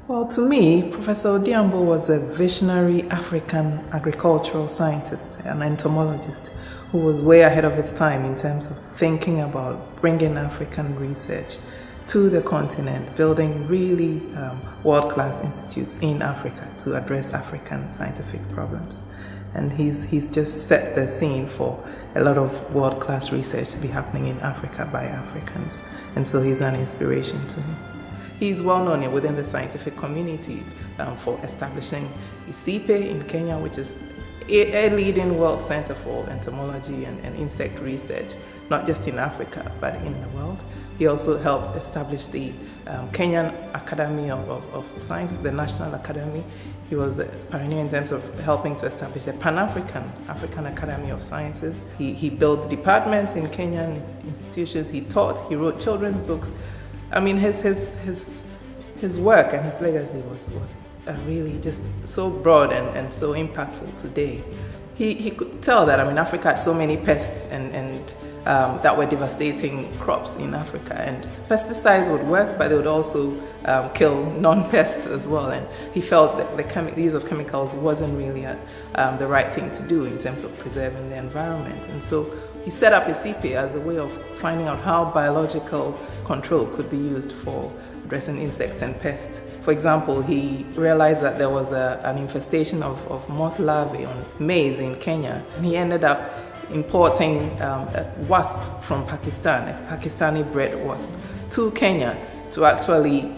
Well, to me, Professor Odhiambo was a visionary African agricultural scientist, an entomologist, who was way ahead of its time in terms of thinking about bringing African research to the continent, building really world-class institutes in Africa to address African scientific problems. And he's just set the scene for a lot of world-class research to be happening in Africa by Africans. And so he's an inspiration to me. He's well known within the scientific community for establishing ISIPE in Kenya, which is a leading world center for entomology and insect research, not just in Africa, but in the world. He also helped establish the Kenyan Academy of Sciences, the National Academy. He was a pioneer in terms of helping to establish the African Academy of Sciences. He built departments in Kenyan institutions. He taught, he wrote children's books. I mean, his work and his legacy was really just so broad and so impactful today. He could tell that, I mean, Africa had so many pests and that were devastating crops in Africa, and pesticides would work, but they would also kill non-pests as well. And he felt that the use of chemicals wasn't really the right thing to do in terms of preserving the environment. And so he set up ISIPE as a way of finding out how biological control could be used for addressing insects and pests. For example, he realized that there was an infestation of moth larvae on maize in Kenya, and he ended up importing a wasp from Pakistan, a Pakistani-bred wasp, to Kenya to actually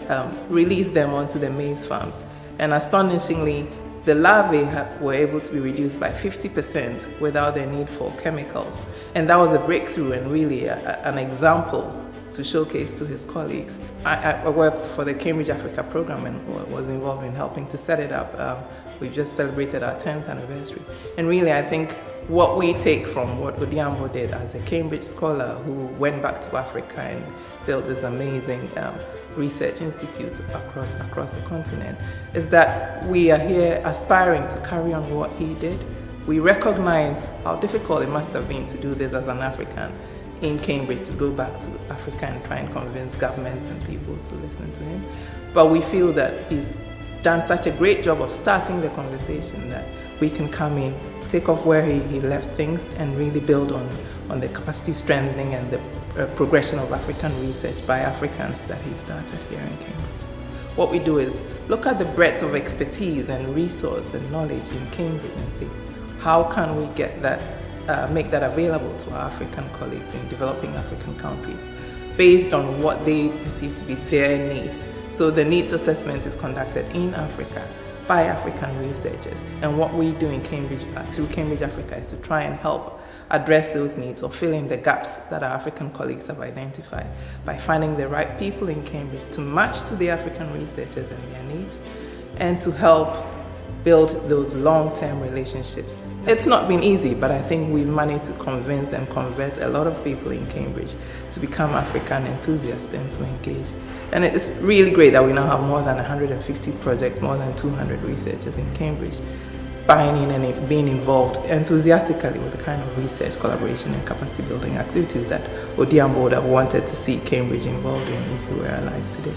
release them onto the maize farms. And astonishingly, the larvae were able to be reduced by 50% without the need for chemicals. And that was a breakthrough and really an example to showcase to his colleagues. I work for the Cambridge Africa program and was involved in helping to set it up. We just celebrated our 10th anniversary. And really, I think what we take from what Odhiambo did as a Cambridge scholar who went back to Africa and built this amazing research institute across the continent is that we are here aspiring to carry on what he did. We recognize how difficult it must have been to do this as an African in Cambridge, to go back to Africa and try and convince governments and people to listen to him. But we feel that he's done such a great job of starting the conversation that we can come in, take off where he left things, and really build on the capacity strengthening and the progression of African research by Africans that he started here in Cambridge. What we do is look at the breadth of expertise and resource and knowledge in Cambridge and see how can we get that, make that available to our African colleagues in developing African countries based on what they perceive to be their needs. So the needs assessment is conducted in Africa by African researchers. And what we do in Cambridge, through Cambridge Africa, is to try and help address those needs or fill in the gaps that our African colleagues have identified by finding the right people in Cambridge to match to the African researchers and their needs, and to help build those long-term relationships. It's not been easy, but I think we've managed to convince and convert a lot of people in Cambridge to become African enthusiasts and to engage. And it's really great that we now have more than 150 projects, more than 200 researchers in Cambridge buying in and being involved enthusiastically with the kind of research, collaboration and capacity building activities that Odhiambo would have wanted to see Cambridge involved in if he were alive today.